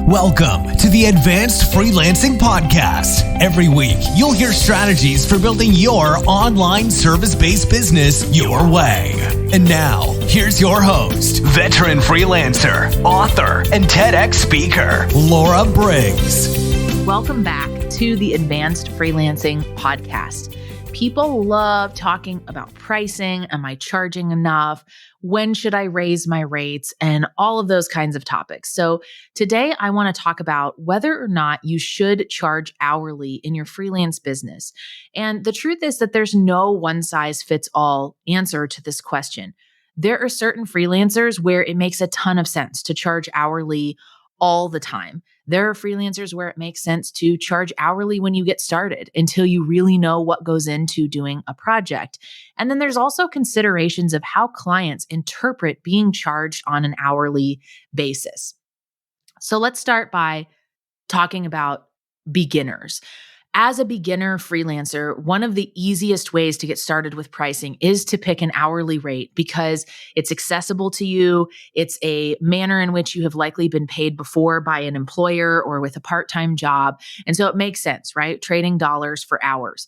Welcome to the Advanced Freelancing Podcast. Every week, you'll hear strategies for building your online service-based business your way. And now, here's your host, veteran freelancer, author, and TEDx speaker, Laura Briggs. Welcome back to the Advanced Freelancing Podcast. People love talking about pricing. Am I charging enough? When should I raise my rates? And all of those kinds of topics. So today I want to talk about whether or not you should charge hourly in your freelance business. And the truth is that there's no one size fits all answer to this question. There are certain freelancers where it makes a ton of sense to charge hourly all the time. There are freelancers where it makes sense to charge hourly when you get started until you really know what goes into doing a project. And then there's also considerations of how clients interpret being charged on an hourly basis. So let's start by talking about beginners. As a beginner freelancer, one of the easiest ways to get started with pricing is to pick an hourly rate because it's accessible to you. It's a manner in which you have likely been paid before by an employer or with a part-time job. And so it makes sense, right? Trading dollars for hours.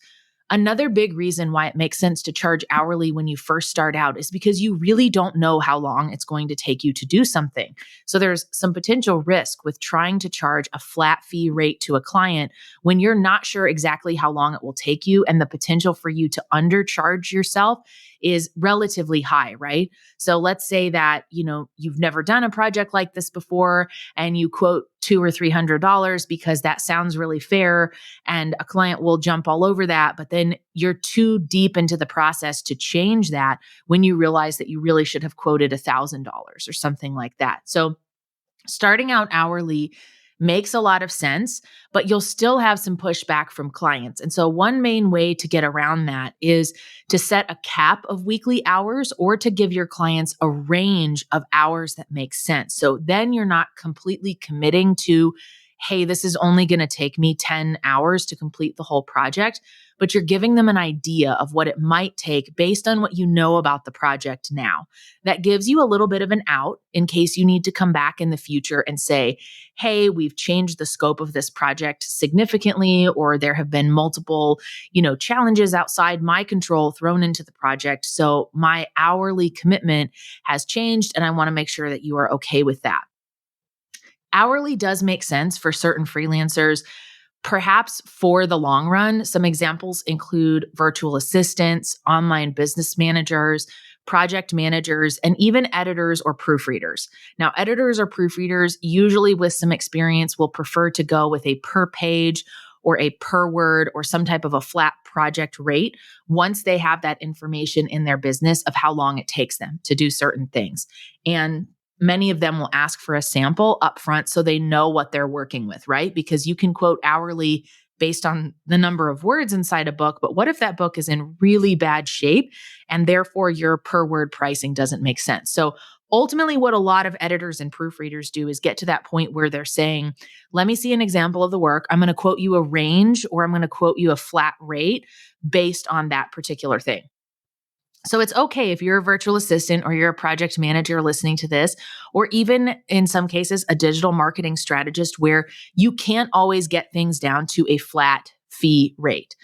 Another big reason why it makes sense to charge hourly when you first start out is because you really don't know how long it's going to take you to do something. So there's some potential risk with trying to charge a flat fee rate to a client when you're not sure exactly how long it will take you, and the potential for you to undercharge yourself is relatively high, right? So let's say that, you've never done a project like this before and you quote $200 or $300 because that sounds really fair and a client will jump all over that, but then you're too deep into the process to change that when you realize that you really should have quoted $1,000 or something like that. So starting out hourly makes a lot of sense, but you'll still have some pushback from clients. And so one main way to get around that is to set a cap of weekly hours or to give your clients a range of hours that makes sense. So then you're not completely committing to, hey, this is only going to take me 10 hours to complete the whole project, but you're giving them an idea of what it might take based on what you know about the project now. That gives you a little bit of an out in case you need to come back in the future and say, hey, we've changed the scope of this project significantly, or there have been multiple, challenges outside my control thrown into the project. So my hourly commitment has changed and I want to make sure that you are okay with that. Hourly does make sense for certain freelancers, perhaps for the long run. Some examples include virtual assistants, online business managers, project managers, and even editors or proofreaders. Now, editors or proofreaders, usually with some experience, will prefer to go with a per page or a per word or some type of a flat project rate once they have that information in their business of how long it takes them to do certain things. And many of them will ask for a sample upfront so they know what they're working with, right? Because you can quote hourly based on the number of words inside a book, but what if that book is in really bad shape and therefore your per word pricing doesn't make sense? So ultimately, what a lot of editors and proofreaders do is get to that point where they're saying, let me see an example of the work. I'm going to quote you a range or I'm going to quote you a flat rate based on that particular thing. So it's okay if you're a virtual assistant or you're a project manager listening to this, or even in some cases, a digital marketing strategist where you can't always get things down to a flat fee rate.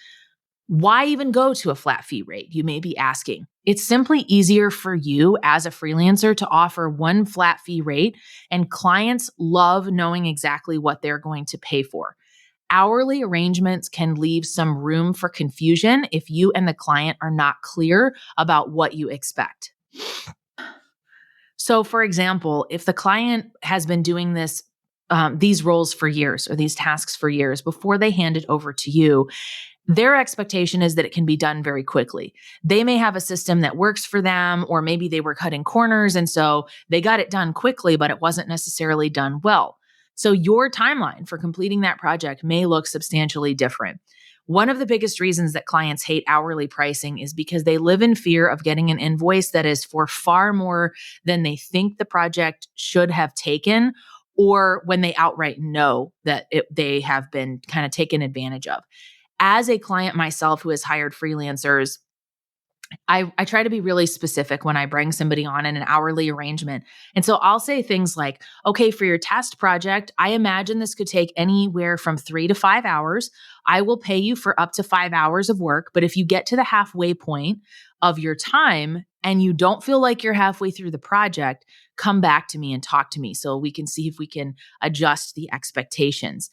Why even go to a flat fee rate? You may be asking. It's simply easier for you as a freelancer to offer one flat fee rate, and clients love knowing exactly what they're going to pay for. Hourly arrangements can leave some room for confusion if you and the client are not clear about what you expect. So, for example, if the client has been doing these roles for years or these tasks for years before they hand it over to you, their expectation is that it can be done very quickly. They may have a system that works for them, or maybe they were cutting corners and so they got it done quickly, but it wasn't necessarily done well. So your timeline for completing that project may look substantially different. One of the biggest reasons that clients hate hourly pricing is because they live in fear of getting an invoice that is for far more than they think the project should have taken, or when they outright know that they have been kind of taken advantage of. As a client myself who has hired freelancers, I try to be really specific when I bring somebody on in an hourly arrangement. And so I'll say things like, okay, for your test project, I imagine this could take anywhere from 3 to 5 hours. I will pay you for up to 5 hours of work. But if you get to the halfway point of your time and you don't feel like you're halfway through the project, come back to me and talk to me so we can see if we can adjust the expectations.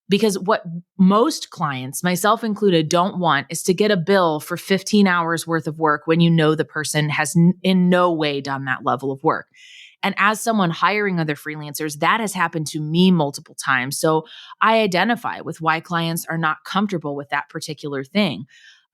Because what most clients, myself included, don't want is to get a bill for 15 hours worth of work when you know the person has in no way done that level of work. And as someone hiring other freelancers, that has happened to me multiple times. So I identify with why clients are not comfortable with that particular thing.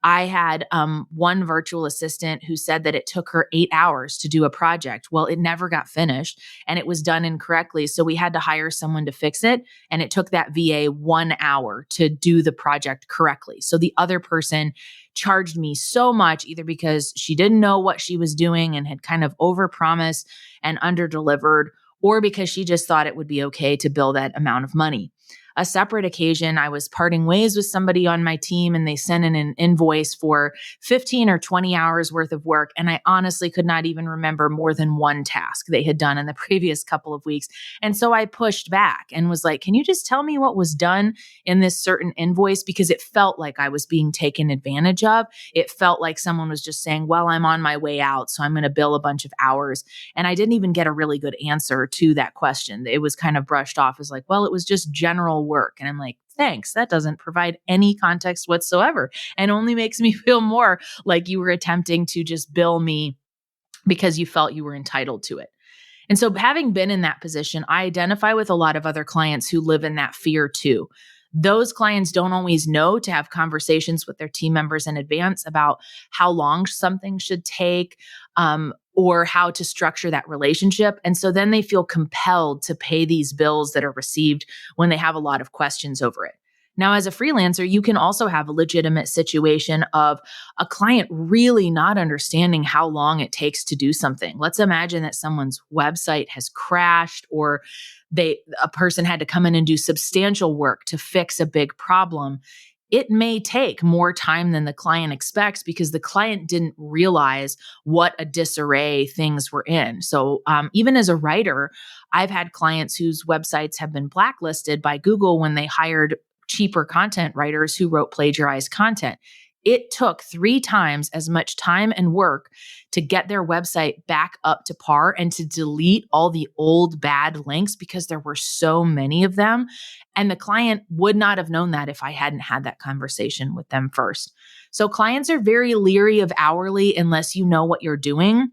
I had one virtual assistant who said that it took her 8 hours to do a project. Well, it never got finished and it was done incorrectly. So we had to hire someone to fix it. And it took that VA 1 hour to do the project correctly. So the other person charged me so much, either because she didn't know what she was doing and had kind of overpromised and underdelivered, or because she just thought it would be okay to bill that amount of money. A separate occasion, I was parting ways with somebody on my team and they sent in an invoice for 15 or 20 hours worth of work. And I honestly could not even remember more than one task they had done in the previous couple of weeks. And so I pushed back and was like, can you just tell me what was done in this certain invoice? Because it felt like I was being taken advantage of. It felt like someone was just saying, well, I'm on my way out, so I'm going to bill a bunch of hours. And I didn't even get a really good answer to that question. It was kind of brushed off as like, well, it was just general work. And I'm like, thanks. That doesn't provide any context whatsoever and only makes me feel more like you were attempting to just bill me because you felt you were entitled to it. And so having been in that position, I identify with a lot of other clients who live in that fear too. Those clients don't always know to have conversations with their team members in advance about how long something should take, or how to structure that relationship. And so then they feel compelled to pay these bills that are received when they have a lot of questions over it. Now, as a freelancer, you can also have a legitimate situation of a client really not understanding how long it takes to do something. Let's imagine that someone's website has crashed or a person had to come in and do substantial work to fix a big problem. It may take more time than the client expects because the client didn't realize what a disarray things were in. So even as a writer, I've had clients whose websites have been blacklisted by Google when they hired cheaper content writers who wrote plagiarized content. It took 3 times as much time and work to get their website back up to par and to delete all the old bad links because there were so many of them. And the client would not have known that if I hadn't had that conversation with them first. So clients are very leery of hourly unless you know what you're doing.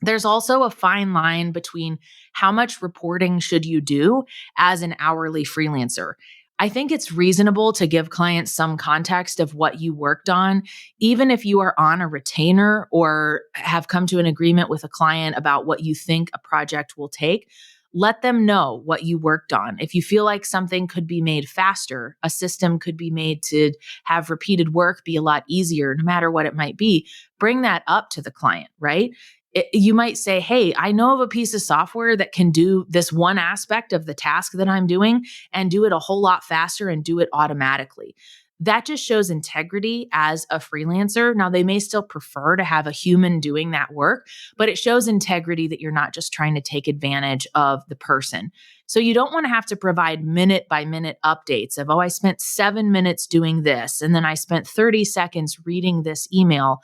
There's also a fine line between how much reporting should you do as an hourly freelancer. I think it's reasonable to give clients some context of what you worked on, even if you are on a retainer or have come to an agreement with a client about what you think a project will take. Let them know what you worked on. If you feel like something could be made faster, a system could be made to have repeated work be a lot easier, no matter what it might be, bring that up to the client, right? You might say, hey, I know of a piece of software that can do this one aspect of the task that I'm doing and do it a whole lot faster and do it automatically. That just shows integrity as a freelancer. Now, they may still prefer to have a human doing that work, but it shows integrity that you're not just trying to take advantage of the person. So you don't want to have to provide minute by minute updates of, oh, I spent 7 minutes doing this, and then I spent 30 seconds reading this email.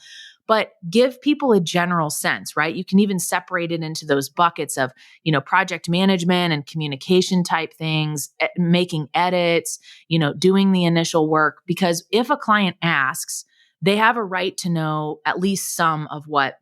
But give people a general sense, right? You can even separate it into those buckets of, project management and communication type things, making edits, doing the initial work. Because if a client asks, they have a right to know at least some of what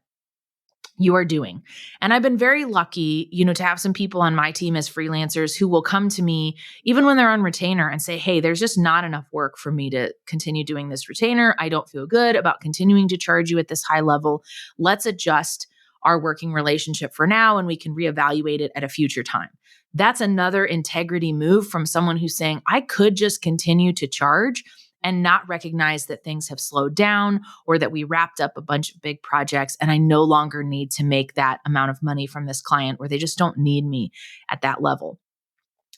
you are doing. And I've been very lucky, to have some people on my team as freelancers who will come to me even when they're on retainer and say, hey, there's just not enough work for me to continue doing this retainer. I don't feel good about continuing to charge you at this high level. Let's adjust our working relationship for now and we can reevaluate it at a future time. That's another integrity move from someone who's saying, I could just continue to charge and not recognize that things have slowed down or that we wrapped up a bunch of big projects and I no longer need to make that amount of money from this client or they just don't need me at that level.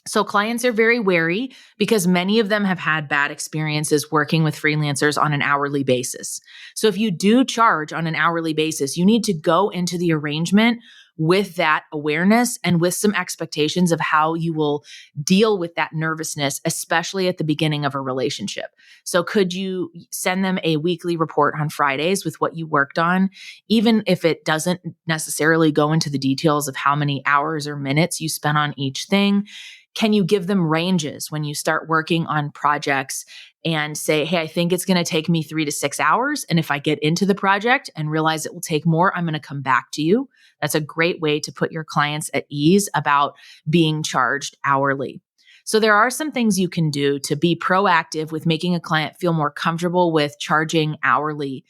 So clients are very wary because many of them have had bad experiences working with freelancers on an hourly basis. So if you do charge on an hourly basis, you need to go into the arrangement with that awareness and with some expectations of how you will deal with that nervousness, especially at the beginning of a relationship. So could you send them a weekly report on Fridays with what you worked on, even if it doesn't necessarily go into the details of how many hours or minutes you spent on each thing? Can you give them ranges when you start working on projects and say, hey, I think it's going to take me 3 to 6 hours. And if I get into the project and realize it will take more, I'm going to come back to you. That's a great way to put your clients at ease about being charged hourly. So there are some things you can do to be proactive with making a client feel more comfortable with charging hourly.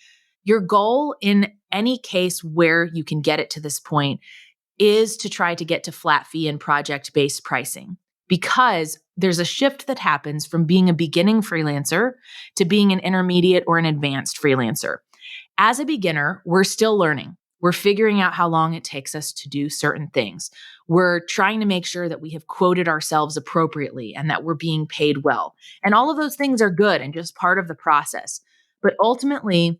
Your goal in any case where you can get it to this point is to try to get to flat fee and project-based pricing, because there's a shift that happens from being a beginning freelancer to being an intermediate or an advanced freelancer. As a beginner, we're still learning. We're figuring out how long it takes us to do certain things. We're trying to make sure that we have quoted ourselves appropriately and that we're being paid well. And all of those things are good and just part of the process. But ultimately,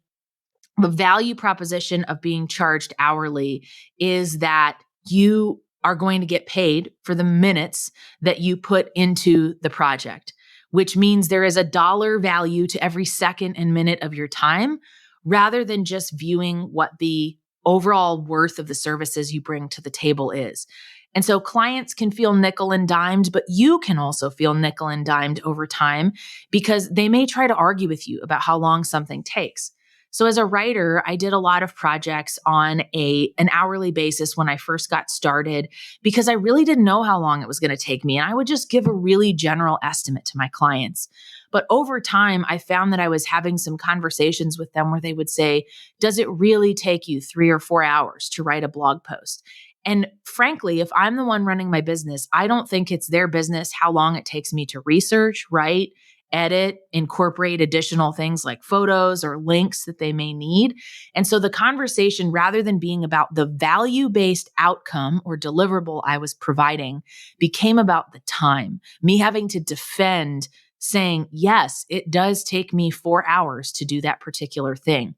the value proposition of being charged hourly is that you are going to get paid for the minutes that you put into the project, which means there is a dollar value to every second and minute of your time, rather than just viewing what the overall worth of the services you bring to the table is. And so clients can feel nickel and dimed, but you can also feel nickel and dimed over time because they may try to argue with you about how long something takes. So as a writer, I did a lot of projects on an hourly basis when I first got started because I really didn't know how long it was going to take me. And I would just give a really general estimate to my clients. But over time, I found that I was having some conversations with them where they would say, does it really take you 3 or 4 hours to write a blog post? And frankly, if I'm the one running my business, I don't think it's their business how long it takes me to research, write, edit, incorporate additional things like photos or links that they may need. And so the conversation, rather than being about the value-based outcome or deliverable I was providing, became about the time, me having to defend saying, yes, it does take me 4 hours to do that particular thing.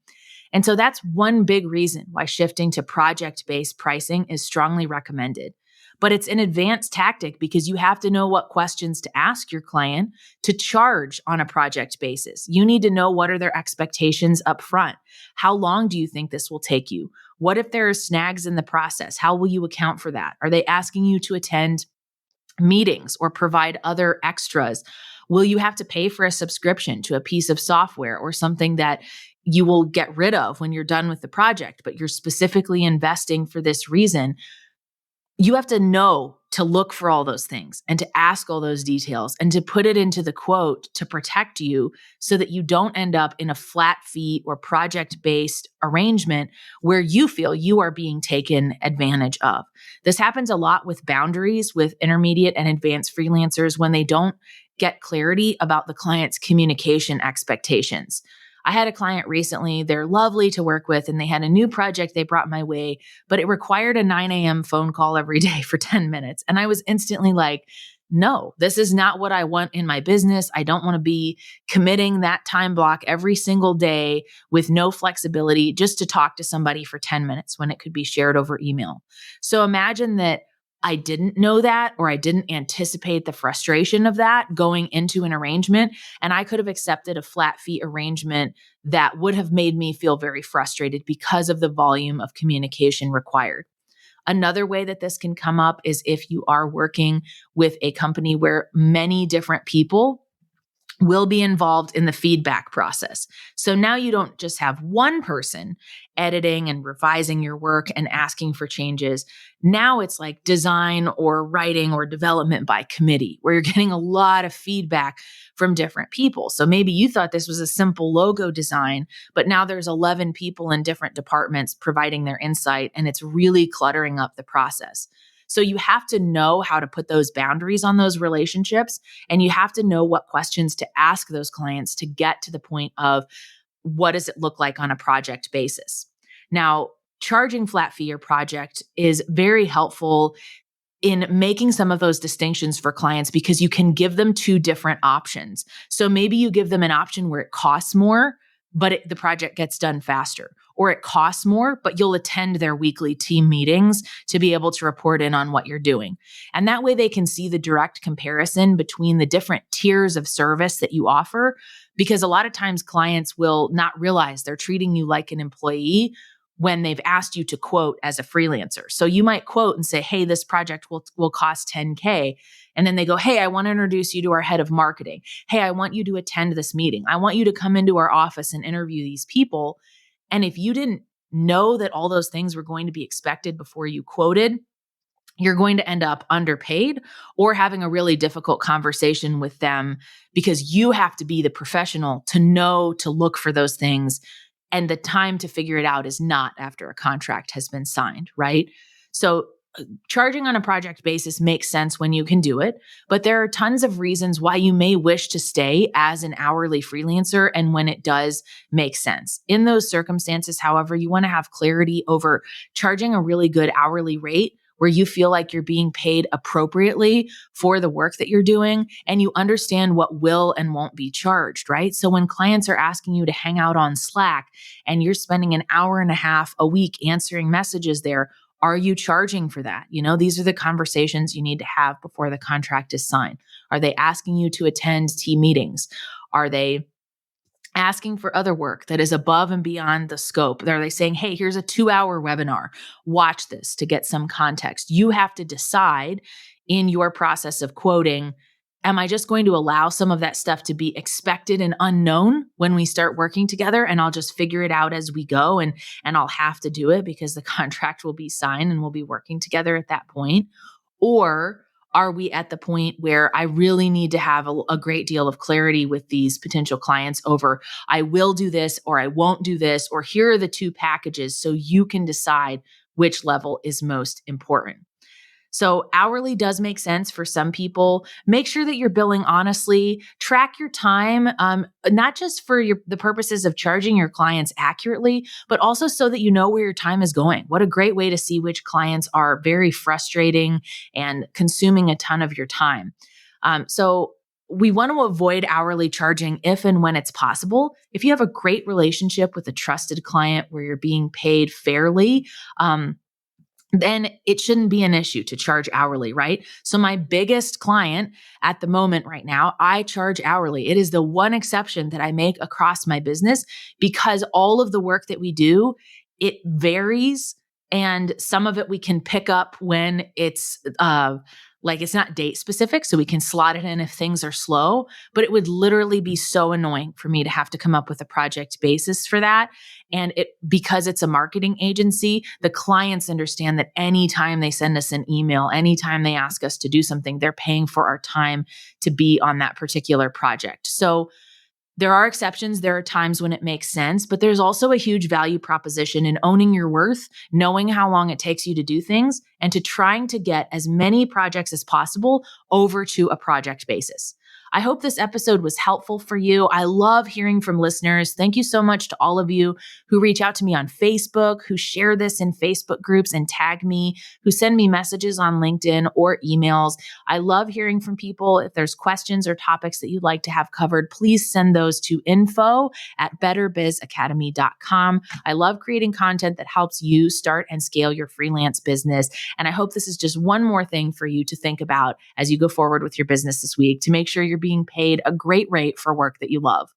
And so that's one big reason why shifting to project-based pricing is strongly recommended. But it's an advanced tactic because you have to know what questions to ask your client to charge on a project basis. You need to know, what are their expectations up front? How long do you think this will take you? What if there are snags in the process? How will you account for that? Are they asking you to attend meetings or provide other extras? Will you have to pay for a subscription to a piece of software or something that you will get rid of when you're done with the project, but you're specifically investing for this reason? You have to know to look for all those things and to ask all those details and to put it into the quote to protect you so that you don't end up in a flat fee or project-based arrangement where you feel you are being taken advantage of. This happens a lot with boundaries with intermediate and advanced freelancers when they don't get clarity about the client's communication expectations. I had a client recently, they're lovely to work with, and they had a new project they brought my way, but it required a 9 a.m. phone call every day for 10 minutes. And I was instantly like, no, this is not what I want in my business. I don't want to be committing that time block every single day with no flexibility just to talk to somebody for 10 minutes when it could be shared over email. So imagine that I didn't know that, or I didn't anticipate the frustration of that going into an arrangement. And I could have accepted a flat fee arrangement that would have made me feel very frustrated because of the volume of communication required. Another way that this can come up is if you are working with a company where many different people will be involved in the feedback process. So now you don't just have one person editing and revising your work and asking for changes. Now it's like design or writing or development by committee, where you're getting a lot of feedback from different people. So maybe you thought this was a simple logo design, but now there's 11 people in different departments providing their insight, and it's really cluttering up the process. So you have to know how to put those boundaries on those relationships, and you have to know what questions to ask those clients to get to the point of, what does it look like on a project basis? Now, charging flat fee or project is very helpful in making some of those distinctions for clients because you can give them two different options. So maybe you give them an option where it costs more, but the project gets done faster, or it costs more, but you'll attend their weekly team meetings to be able to report in on what you're doing. And that way they can see the direct comparison between the different tiers of service that you offer, because a lot of times clients will not realize they're treating you like an employee when they've asked you to quote as a freelancer. So you might quote and say, hey, this project will cost 10K. And then they go, hey, I want to introduce you to our head of marketing. Hey, I want you to attend this meeting. I want you to come into our office and interview these people. And if you didn't know that all those things were going to be expected before you quoted, you're going to end up underpaid or having a really difficult conversation with them because you have to be the professional to know to look for those things. And the time to figure it out is not after a contract has been signed, right? So charging on a project basis makes sense when you can do it, but there are tons of reasons why you may wish to stay as an hourly freelancer and when it does make sense. In those circumstances, however, you want to have clarity over charging a really good hourly rate where you feel like you're being paid appropriately for the work that you're doing and you understand what will and won't be charged, right? So when clients are asking you to hang out on Slack and you're spending an hour and a half a week answering messages there, are you charging for that? These are the conversations you need to have before the contract is signed. Are they asking you to attend team meetings? Are they asking for other work that is above and beyond the scope? Are they saying, hey, here's a 2-hour webinar, watch this to get some context? You have to decide in your process of quoting, am I just going to allow some of that stuff to be expected and unknown when we start working together and I'll just figure it out as we go and I'll have to do it because the contract will be signed and we'll be working together at that point? Or are we at the point where I really need to have a great deal of clarity with these potential clients over, I will do this or I won't do this, or here are the two packages so you can decide which level is most important? So hourly does make sense for some people. Make sure that you're billing honestly. Track your time, not just for the purposes of charging your clients accurately, but also so that you know where your time is going. What a great way to see which clients are very frustrating and consuming a ton of your time. So we want to avoid hourly charging if and when it's possible. If you have a great relationship with a trusted client where you're being paid fairly, then it shouldn't be an issue to charge hourly, right? So my biggest client at the moment right now, I charge hourly. It is the one exception that I make across my business because all of the work that we do, it varies. And some of it we can pick up when it's it's not date specific, so we can slot it in if things are slow, but it would literally be so annoying for me to have to come up with a project basis for that. And because it's a marketing agency, the clients understand that anytime they send us an email, anytime they ask us to do something, they're paying for our time to be on that particular project. So there are exceptions. There are times when it makes sense, but there's also a huge value proposition in owning your worth, knowing how long it takes you to do things, and to trying to get as many projects as possible over to a project basis. I hope this episode was helpful for you. I love hearing from listeners. Thank you so much to all of you who reach out to me on Facebook, who share this in Facebook groups and tag me, who send me messages on LinkedIn or emails. I love hearing from people. If there's questions or topics that you'd like to have covered, please send those to info@betterbizacademy.com. I love creating content that helps you start and scale your freelance business. And I hope this is just one more thing for you to think about as you go forward with your business this week to make sure you're being paid a great rate for work that you love.